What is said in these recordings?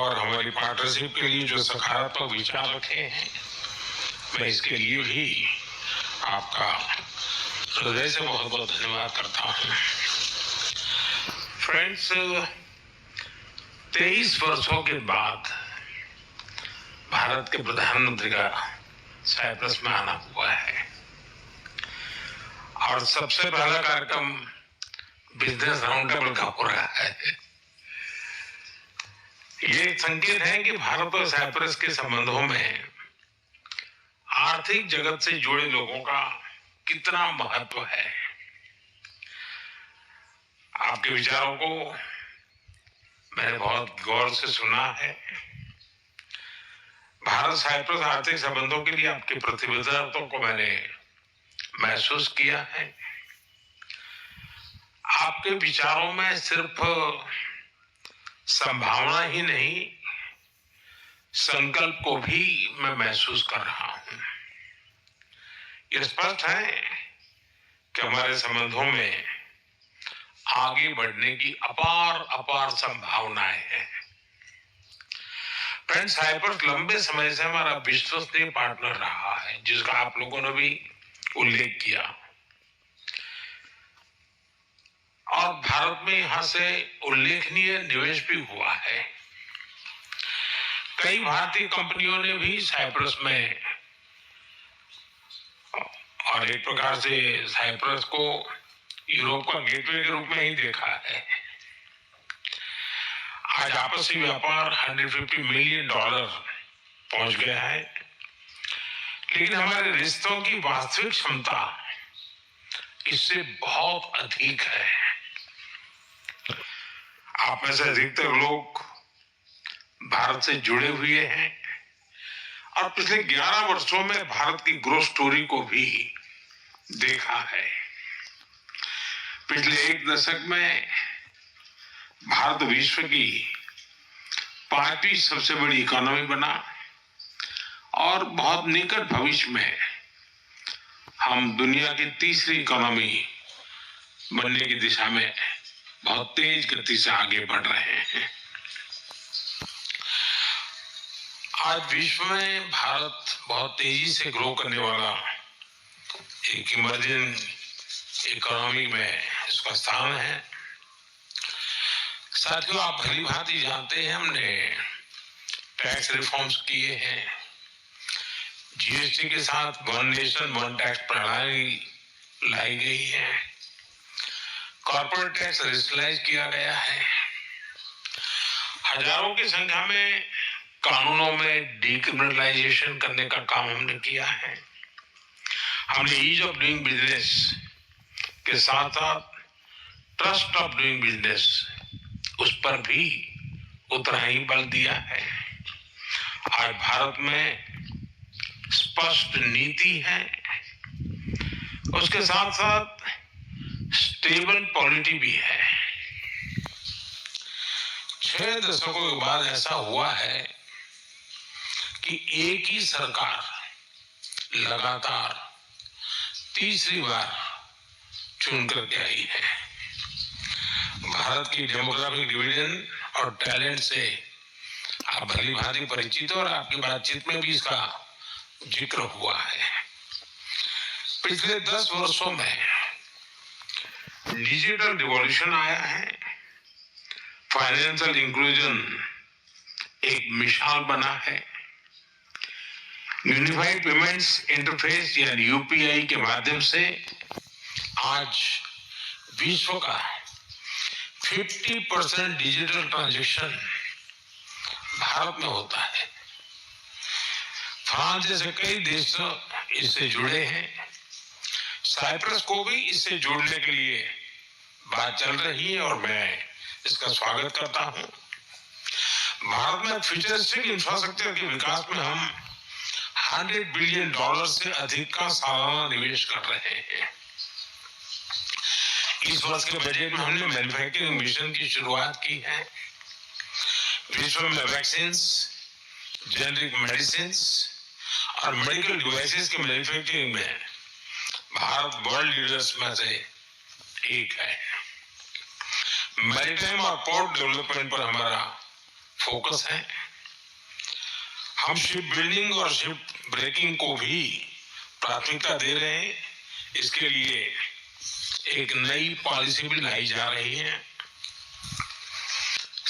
और हमारी पार्टनरशिप के लिए जो सकारात्मक विचार रखे हैं, मैं इसके लिए भी आपका हृदय से बहुत बहुत धन्यवाद करता हूँ। फ्रेंड्स, 23 वर्षों के बाद भारत के प्रधानमंत्री का साइप्रस में आना हुआ है और सबसे पहला कार्यक्रम बिजनेस राउंड टेबल का हो रहा है। ये एक संकेत है कि भारत और साइप्रस के संबंधों में आर्थिक जगत से जुड़े लोगों का कितना महत्व है। आपके विचारों को मैंने बहुत गौर से सुना है। भारत साइप्रस आर्थिक संबंधों के लिए आपकी प्रतिबद्धता को मैंने महसूस किया है। आपके विचारों में सिर्फ संभावना ही नहीं, संकल्प को भी मैं महसूस कर रहा हूं। यह स्पष्ट है कि हमारे संबंधों में आगे बढ़ने की अपार संभावनाएं हैं। फ्रेंड्स, साइप्रस लंबे समय से हमारा विश्वसनीय पार्टनर रहा है, जिसका आप लोगों ने भी उल्लेख किया, और भारत में यहां से उल्लेखनीय निवेश भी हुआ है। कई भारतीय कंपनियों ने भी साइप्रस में, और एक प्रकार से साइप्रस को यूरोप का गेटवे के रूप में ही देखा है। आज आपसी व्यापार $150 मिलियन पहुंच गया है, लेकिन हमारे रिश्तों की वास्तविक क्षमता इससे बहुत अधिक है। आप में से अधिकतर लोग भारत से जुड़े हुए हैं और पिछले 11 वर्षों में भारत की ग्रोथ स्टोरी को भी देखा है। पिछले एक दशक में भारत विश्व की 5वीं सबसे बड़ी इकोनॉमी बना और बहुत निकट भविष्य में हम दुनिया की तीसरी इकोनॉमी बनने की दिशा में बहुत तेज गति से आगे बढ़ रहे हैं। आज विश्व में भारत बहुत तेजी से ग्रो करने वाला एक इमर्जिंग इकोनॉमी में इसका स्थान है। साथियों, आप भली भांति जानते हैं, हमने टैक्स रिफॉर्म्स किए हैं। जीएसटी के साथ वन नेशन वन टैक्स प्रणाली लाई गई है। कॉर्पोरेट टैक्स रेशनलाइज किया गया है। हजारों की संख्या में कानूनों में डीक्रिमिनलाइजेशन करने का काम हमने किया है। हमने ईज ऑफ डूइंग बिजनेस के साथ साथ ट्रस्ट ऑफ डूइंग बिजनेस, उस पर भी उतना ही बल दिया है। आज भारत में स्पष्ट नीति है, उसके साथ साथ स्टेबल पॉलिटी भी है। 6 दशकों के बाद ऐसा हुआ है कि एक ही सरकार लगातार तीसरी बार चुन करके आई है। भारत की डेमोग्राफिक डिवीजन और टैलेंट से आप भली भांति परिचित हो और आपकी बातचीत में भी इसका जिक्र हुआ है। पिछले 10 वर्षों में डिजिटल रिवॉल्यूशन आया है। फाइनेंशियल इंक्लूजन एक मिसाल बना है। यूनिफाइड पेमेंट्स इंटरफेस यानी यूपीआई के माध्यम से आज विश्व का 50% डिजिटल ट्रांजैक्शन भारत में होता है। फ्रांस जैसे कई देश इससे जुड़े हैं। साइप्रस को भी इससे जोड़ने के लिए बात चल रही है और मैं इसका स्वागत करता हूं। भारत में फ्यूचरिस्टिक इंफ्रास्ट्रक्चर के विकास में हम $100 बिलियन से अधिक का सालाना निवेश कर रहे हैं। इस वर्ष के बजट में हमने मैन्युफैक्चरिंग मिशन की शुरुआत की है। विश्व में वैक्सीन, जेनेरिक मेडिसिन और मेडिकल डिवाइसेस के मैन्युफैक्चरिंग में भारत वर्ल्ड लीडर्स में से एक है। मैरीटाइम और पोर्ट डेवलपमेंट पर हमारा फोकस है। हम शिप बिल्डिंग और शिप ब्रेकिंग को भी प्राथमिकता दे रहे हैं। इसके लिए एक नई पॉलिसी भी लाई जा रही है।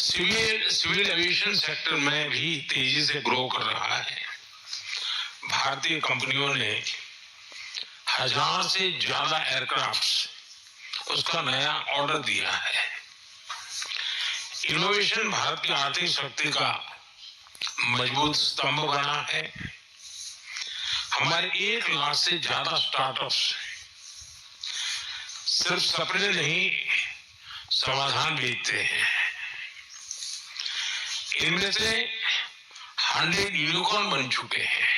सिविल एविएशन सेक्टर में भी तेजी से ग्रो कर रहा है। भारतीय कंपनियों ने 1000 से ज्यादा एयरक्राफ्ट उसका नया ऑर्डर दिया है। इनोवेशन भारत की आर्थिक शक्ति का मजबूत स्तंभ बना है। हमारे 1 लाख से ज्यादा स्टार्टअप्स सिर्फ सपने नहीं, समाधान बेचते हैं। इनमें से 100 यूनिकॉर्न बन चुके हैं।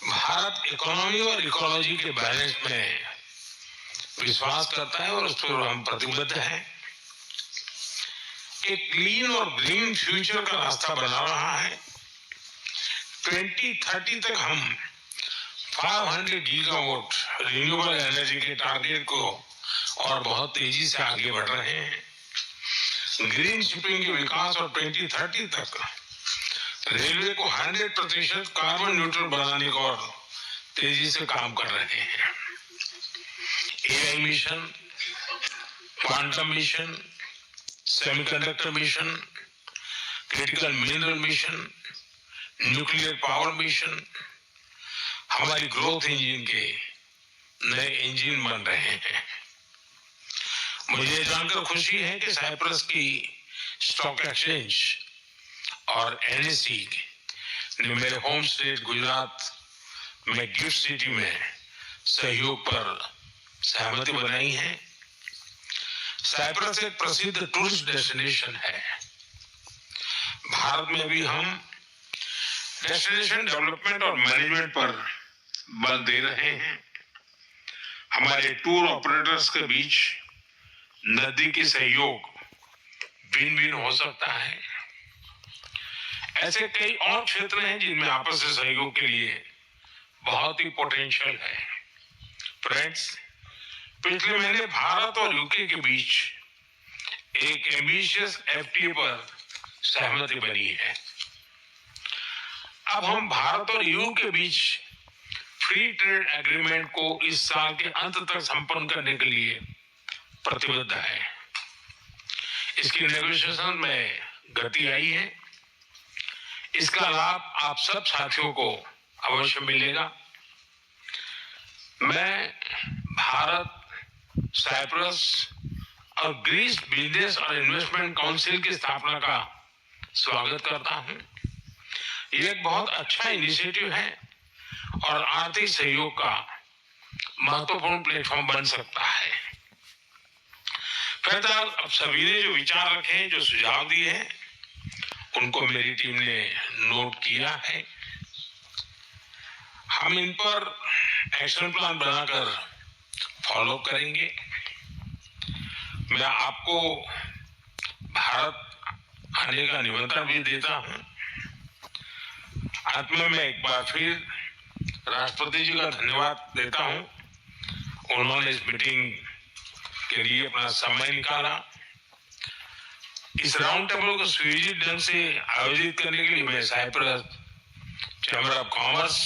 भारत इकोनॉमी और इकोलॉजी के बैलेंस में विश्वास करता है और उस पर हम प्रतिबद्ध हैं। एक क्लीन और ग्रीन फ्यूचर का रास्ता बना रहा है। 2030 तक हम 500 गीगावाट रिन्यूएबल एनर्जी के टारगेट को और बहुत तेजी से आगे बढ़ रहे हैं। ग्रीन शिपिंग के विकास और 2030 तक रेलवे को 100% कार्बन न्यूट्रल बनाने को और तेजी से काम कर रहे हैं। AI mission, quantum mission, semiconductor mission, critical mineral mission, nuclear power mission हमारी ग्रोथ इंजन के नए इंजन बन रहे हैं। मुझे जानकर खुशी है कि साइप्रस की स्टॉक एक्सचेंज और एनएसई ने मेरे होम स्टेट गुजरात में गिफ्ट सिटी में सहयोग पर सहमति बनाई है। साइप्रस एक प्रसिद्ध टूरिस्ट डेस्टिनेशन है। भारत में भी हम डेस्टिनेशन डेवलपमेंट और मैनेजमेंट पर बल दे रहे हैं। हमारे टूर ऑपरेटर्स के बीच नजदीकी सहयोग विन विन हो सकता है। ऐसे कई और क्षेत्र हैं जिनमें आपस में सहयोग के लिए बहुत ही पोटेंशियल है। फ्रेंड्स, पिछले महीने भारत और यूके के बीच एक एम्बिशियस एफटीए पर सहमति बनी है। अब हम भारत और यूके के बीच फ्री ट्रेड एग्रीमेंट को इस साल के अंत तक संपन्न करने के लिए प्रतिबद्ध है। इसकी नेगोशिएशन में गति आई है। इसका लाभ आप सब साथियों को अवश्य मिलेगा। मैं भारत, साइप्रस और ग्रीस बिजनेस और इन्वेस्टमेंट काउंसिल की स्थापना का स्वागत करता हूं। यह एक बहुत अच्छा इनिशिएटिव है और आर्थिक सहयोग का महत्वपूर्ण प्लेटफॉर्म बन सकता है। फिलहाल अब सभी ने जो विचार रखे हैं, जो सुझाव दिए हैं, उनको मेरी टीम ने नोट किया है। हम इन पर एक्शन प्लान बनाकर फॉलो करेंगे। मैं आपको भारत आने का निमंत्रण भी देता हूं। अंत में मैं एक बार फिर राष्ट्रपति जी का धन्यवाद देता हूं। उन्होंने इस मीटिंग के लिए अपना समय निकाला। इस राउंड टेबल को सुयोजित ढंग से आयोजित करने के लिए मैं साइप्रस चैम्बर ऑफ कॉमर्स